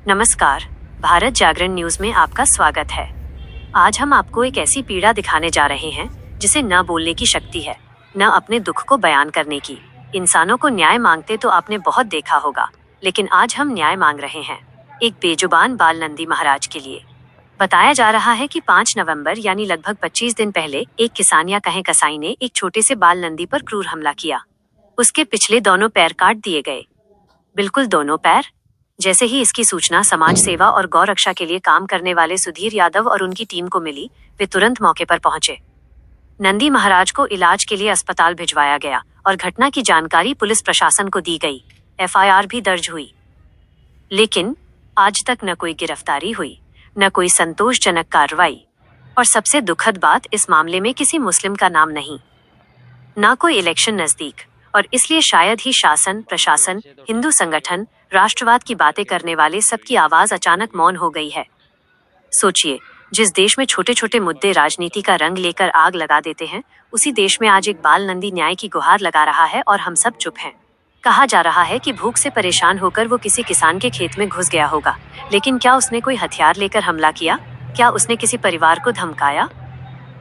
नमस्कार, भारत जागरण न्यूज में आपका स्वागत है। आज हम आपको एक ऐसी पीड़ा दिखाने जा रहे हैं जिसे न बोलने की शक्ति है, न अपने दुख को बयान करने की। इंसानों को न्याय मांगते तो आपने बहुत देखा होगा, लेकिन आज हम न्याय मांग रहे हैं एक बेजुबान बाल नंदी महाराज के लिए। बताया जा रहा है कि 5 नवंबर यानी लगभग 25 दिन पहले एक किसान या कहें कसाई ने एक छोटे से बाल नंदी पर क्रूर हमला किया। उसके पिछले दोनों पैर काट दिए गए, बिल्कुल दोनों पैर। जैसे ही इसकी सूचना समाज सेवा और गौ रक्षा के लिए काम करने वाले सुधीर यादव और उनकी टीम को मिली, वे तुरंत मौके पर पहुंचे। नंदी महाराज को इलाज के लिए अस्पताल भिजवाया गया और घटना की जानकारी पुलिस प्रशासन को दी गई। एफआईआर भी दर्ज हुई, लेकिन आज तक न कोई गिरफ्तारी हुई, न कोई संतोषजनक कार्रवाई। और सबसे दुखद बात, इस मामले में किसी मुस्लिम का नाम नहीं, ना कोई इलेक्शन नजदीक। और इसलिए शायद ही शासन, प्रशासन, हिंदू संगठन, राष्ट्रवाद की बातें करने वाले सबकी आवाज अचानक मौन हो गई है। सोचिए, जिस देश में छोटे छोटे मुद्दे राजनीति का रंग लेकर आग लगा देते हैं, उसी देश में आज एक बाल नंदी न्याय की गुहार लगा रहा है और हम सब चुप हैं। कहा जा रहा है कि भूख से परेशान होकर वो किसी किसान के खेत में घुस गया होगा, लेकिन क्या उसने कोई हथियार लेकर हमला किया? क्या उसने किसी परिवार को धमकाया?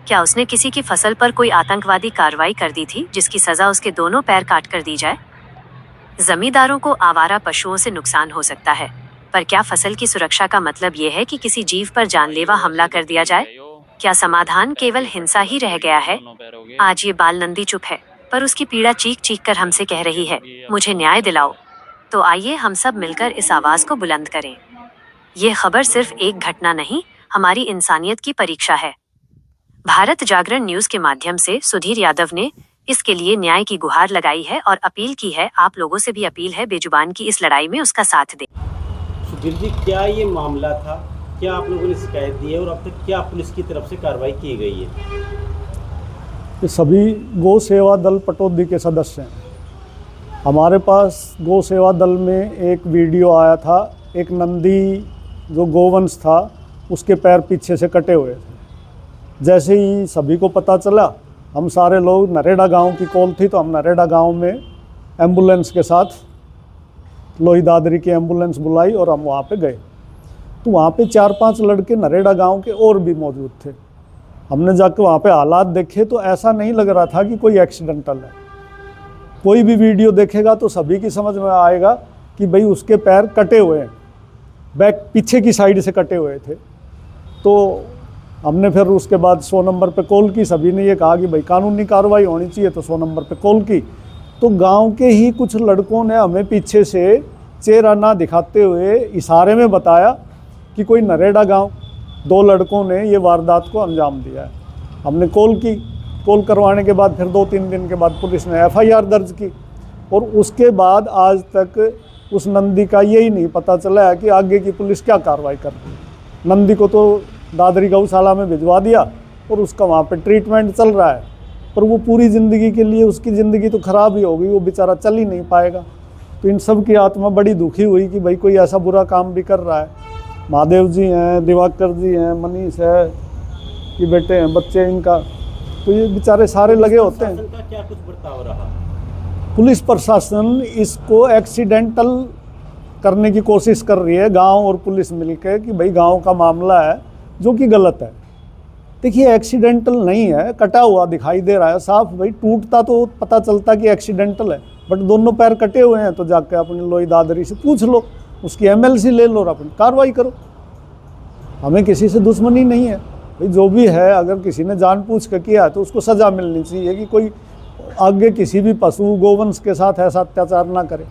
क्या उसने किसी की फसल पर कोई आतंकवादी कार्रवाई कर दी थी जिसकी सजा उसके दोनों पैर काट कर दी जाए? जमींदारों को आवारा पशुओं से नुकसान हो सकता है, पर क्या फसल की सुरक्षा का मतलब ये है कि किसी जीव पर जानलेवा हमला कर दिया जाए? क्या समाधान केवल हिंसा ही रह गया है? आज ये बाल नंदी चुप है, पर उसकी पीड़ा चीख चीख कर हमसे कह रही है, मुझे न्याय दिलाओ। तो आइए हम सब मिलकर इस आवाज को बुलंद करें। ये खबर सिर्फ एक घटना नहीं, हमारी इंसानियत की परीक्षा है। भारत जागरण न्यूज के माध्यम से सुधीर यादव ने इसके लिए न्याय की गुहार लगाई है और अपील की है। आप लोगों से भी अपील है, बेजुबान की इस लड़ाई में उसका साथ दें। सुधीर जी, क्या ये मामला था? क्या आप लोगों ने शिकायत दी है और अब तक क्या पुलिस की तरफ से कार्रवाई की गई है? ये सभी गौ सेवा दल पटौदी के सदस्य हैं। हमारे पास गौ सेवा दल में एक वीडियो आया था, एक नंदी जो गोवंश था उसके पैर पीछे से कटे हुए थे। जैसे ही सभी को पता चला, हम सारे लोग, नरेड़ा गांव की कॉल थी तो हम नरेड़ा गांव में एम्बुलेंस के साथ लोही दादरी की एम्बुलेंस बुलाई और हम वहाँ पे गए। तो वहाँ पे 4-5 लड़के नरेड़ा गांव के और भी मौजूद थे। हमने जाकर वहाँ पे हालात देखे तो ऐसा नहीं लग रहा था कि कोई एक्सीडेंटल है। कोई भी वीडियो देखेगा तो सभी की समझ में आएगा कि भाई उसके पैर कटे हुए हैं, बैक पीछे की साइड से कटे हुए थे। तो हमने फिर उसके बाद 100 नंबर पे कॉल की। सभी ने ये कहा कि भाई कानूनी कार्रवाई होनी चाहिए, तो 100 नंबर पे कॉल की। तो गांव के ही कुछ लड़कों ने हमें पीछे से चेहरा ना दिखाते हुए इशारे में बताया कि कोई नरेड़ा गांव 2 लड़कों ने ये वारदात को अंजाम दिया है। हमने कॉल की। कॉल करवाने के बाद फिर 2-3 दिन के बाद पुलिस ने एफआईआर दर्ज की और उसके बाद आज तक उस नंदी का यही नहीं पता चला है कि आगे की पुलिस क्या कार्रवाई कर रही है। नंदी को तो दादरी गौशाला में भिजवा दिया और उसका वहाँ पे ट्रीटमेंट चल रहा है, पर वो पूरी ज़िंदगी के लिए उसकी ज़िंदगी तो ख़राब ही होगी, वो बेचारा चल ही नहीं पाएगा। तो इन सब की आत्मा बड़ी दुखी हुई कि भाई कोई ऐसा बुरा काम भी कर रहा है। महादेव जी हैं, दिवाकर जी हैं, मनीष है, ये बेटे हैं, बच्चे इनका, तो ये बेचारे सारे लगे होते हैं। का क्या कुछ बर्ताव रहा? पुलिस प्रशासन इसको एक्सीडेंटल करने की कोशिश कर रही है, गाँव और पुलिस मिलकर, कि भाई गाँव का मामला है, जो कि गलत है। देखिए, एक्सीडेंटल नहीं है, कटा हुआ दिखाई दे रहा है साफ। भाई टूटता तो पता चलता कि एक्सीडेंटल है, बट दोनों पैर कटे हुए हैं तो जाके अपनी लोही दादरी से पूछ लो, उसकी एमएलसी ले लो और अपनी कार्रवाई करो। हमें किसी से दुश्मनी नहीं है भाई, जो भी है, अगर किसी ने जानबूझ कर किया तो उसको सज़ा मिलनी चाहिए कि कोई आगे किसी भी पशु गोवंश के साथ ऐसा अत्याचार ना करे।